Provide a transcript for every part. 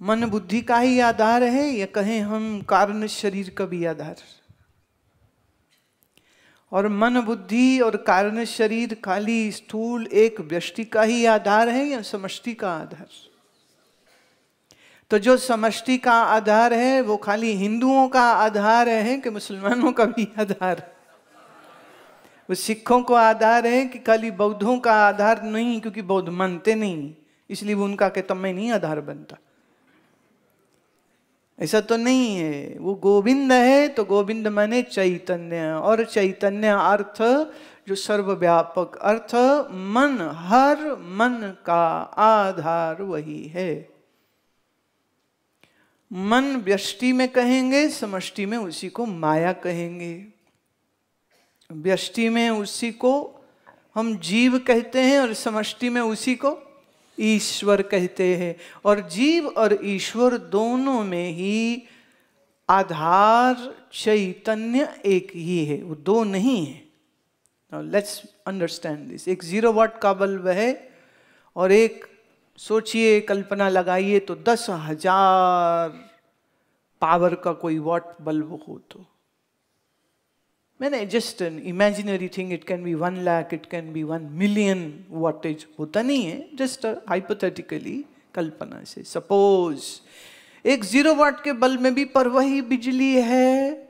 मन बुद्धि का ही आधार है, या कहें हम कारण शरीर का भी आधार। और मन बुद्धि और कारण शरीर खाली स्थूल एक व्यष्टि का ही आधार है या समष्टि का आधार? तो जो समष्टि का आधार है वो खाली हिंदुओं का आधार है कि मुसलमानों का भी आधार? वो सिखों को आधार है कि खाली बौद्धों का आधार नहीं, क्योंकि बौद्ध मानते नहीं इसलिए वो उनका के तब में नहीं आधार बनता। ऐसा तो नहीं है। वो गोविंद है तो गोविंद माने चैतन्य, और चैतन्य अर्थ जो सर्वव्यापक अर्थ, मन, हर मन का आधार वही है। मन व्यष्टि में कहेंगे, समष्टि में उसी को माया कहेंगे। व्यष्टि में उसी को हम जीव कहते हैं और समष्टि में उसी को ईश्वर कहते हैं। और जीव और ईश्वर दोनों में ही आधार चैतन्य एक ही है, वो दो नहीं है। Now let's understand this। एक 0 वाट का बल्ब है और एक, सोचिए, कल्पना लगाइए तो 10,000 पावर का कोई वाट बल्ब हो तो मैंने just an imaginary thing, it can be 1 lakh, it can be 1 million wattage, होता नहीं है, जस्ट हाइपोथेटिकली कल्पना से। सपोज एक 0 वाट के बल्ब में भी पर वही बिजली है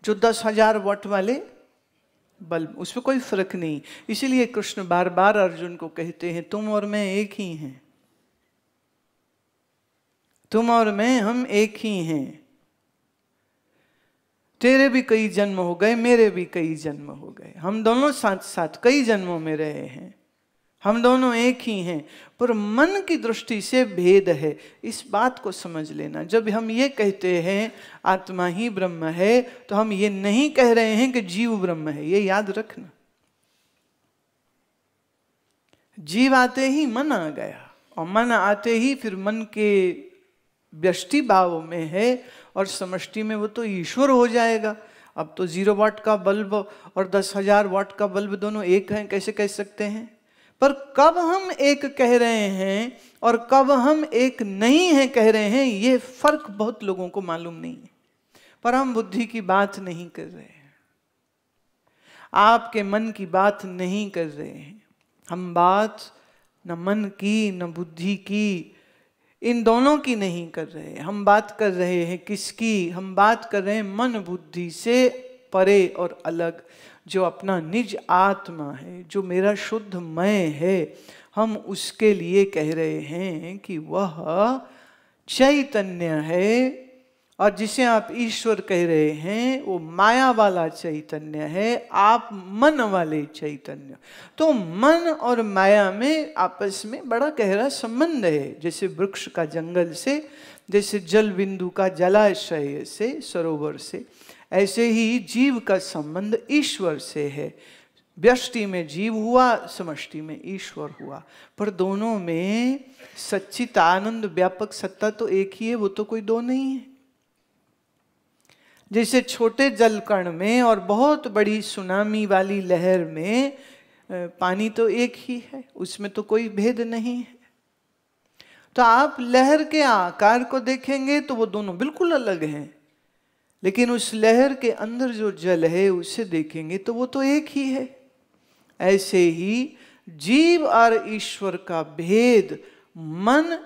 जो 10,000 वाट वाले बल्ब, उसमें कोई फर्क नहीं। इसीलिए कृष्ण बार बार अर्जुन को कहते हैं तुम और मैं एक ही हैं, तुम और मैं हम एक ही हैं। तेरे भी कई जन्म हो गए, मेरे भी कई जन्म हो गए, हम दोनों साथ साथ कई जन्मों में रहे हैं, हम दोनों एक ही हैं। पर मन की दृष्टि से भेद है, इस बात को समझ लेना। जब हम ये कहते हैं आत्मा ही ब्रह्म है तो हम ये नहीं कह रहे हैं कि जीव ब्रह्म है, ये याद रखना। जीव आते ही मन आ गया, और मन आते ही फिर मन के व्यष्टि भाव में है और समष्टि में वो तो ईश्वर हो जाएगा। अब तो 0 वाट का बल्ब और 10,000 वाट का बल्ब दोनों एक हैं, कैसे कह सकते हैं? पर कब हम एक कह रहे हैं और कब हम एक नहीं है कह रहे हैं, ये फर्क बहुत लोगों को मालूम नहीं है। पर हम बुद्धि की बात नहीं कर रहे हैं, आपके मन की बात नहीं कर रहे हैं। हम बात न मन की न बुद्धि की, इन दोनों की नहीं कर रहे। हम बात कर रहे हैं किसकी? हम बात कर रहे हैं मन बुद्धि से परे और अलग, जो अपना निज आत्मा है, जो मेरा शुद्ध मैं है। हम उसके लिए कह रहे हैं कि वह चैतन्य है, और जिसे आप ईश्वर कह रहे हैं वो माया वाला चैतन्य है, आप मन वाले चैतन्य। तो मन और माया में आपस में बड़ा गहरा संबंध है, जैसे वृक्ष का जंगल से, जैसे जल बिंदु का जलाशय से, सरोवर से, ऐसे ही जीव का संबंध ईश्वर से है। व्यष्टि में जीव हुआ, समष्टि में ईश्वर हुआ, पर दोनों में सच्चित आनंद व्यापक सत्ता तो एक ही है, वो तो कोई दो नहीं है। जैसे छोटे जल कण में और बहुत बड़ी सुनामी वाली लहर में पानी तो एक ही है, उसमें तो कोई भेद नहीं है। तो आप लहर के आकार को देखेंगे तो वो दोनों बिल्कुल अलग हैं, लेकिन उस लहर के अंदर जो जल है उसे देखेंगे तो वो तो एक ही है। ऐसे ही जीव और ईश्वर का भेद मन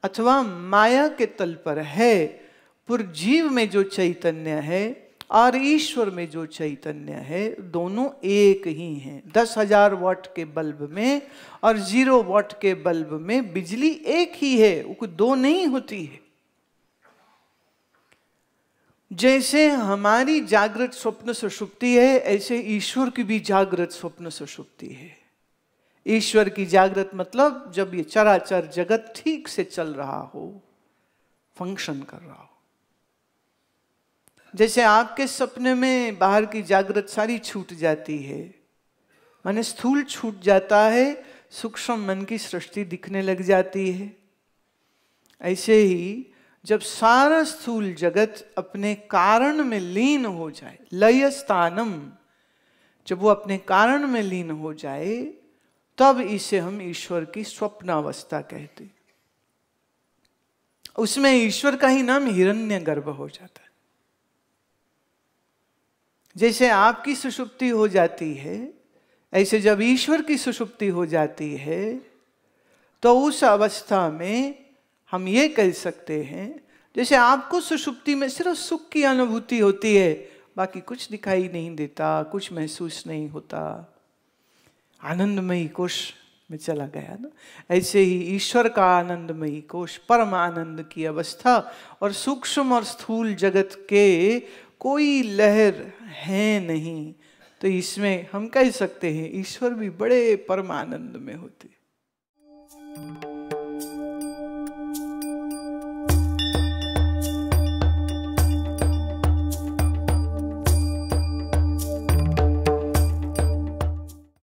अथवा माया के तल पर है, पर जीव में जो चैतन्य है और ईश्वर में जो चैतन्य है दोनों एक ही हैं। 10,000 वाट के बल्ब में और 0 वाट के बल्ब में बिजली एक ही है, वो दो नहीं होती है। जैसे हमारी जागृत स्वप्न सुषुप्ति है, ऐसे ईश्वर की भी जागृत स्वप्न सुषुप्ति है। ईश्वर की जागृत मतलब जब ये चराचर जगत ठीक से चल रहा हो, फंक्शन कर रहा हो। जैसे आपके सपने में बाहर की जागृत सारी छूट जाती है, माने स्थूल छूट जाता है, सूक्ष्म मन की सृष्टि दिखने लग जाती है। ऐसे ही जब सारा स्थूल जगत अपने कारण में लीन हो जाए, लय स्थानम, जब वो अपने कारण में लीन हो जाए तब इसे हम ईश्वर की स्वप्नावस्था कहते। उसमें ईश्वर का ही नाम हिरण्यगर्भ हो जाता है। जैसे आपकी सुषुप्ति हो जाती है, ऐसे जब ईश्वर की सुषुप्ति हो जाती है तो उस अवस्था में हम ये कह सकते हैं, जैसे आपको सुषुप्ति में सिर्फ सुख की अनुभूति होती है, बाकी कुछ दिखाई नहीं देता, कुछ महसूस नहीं होता, आनंदमयी कोश में चला गया ना। ऐसे ही ईश्वर का आनंदमयी कोश, परम आनंद की अवस्था, और सूक्ष्म और स्थूल जगत के कोई लहर है नहीं, तो इसमें हम कह सकते हैं ईश्वर भी बड़े परम आनंद में होते।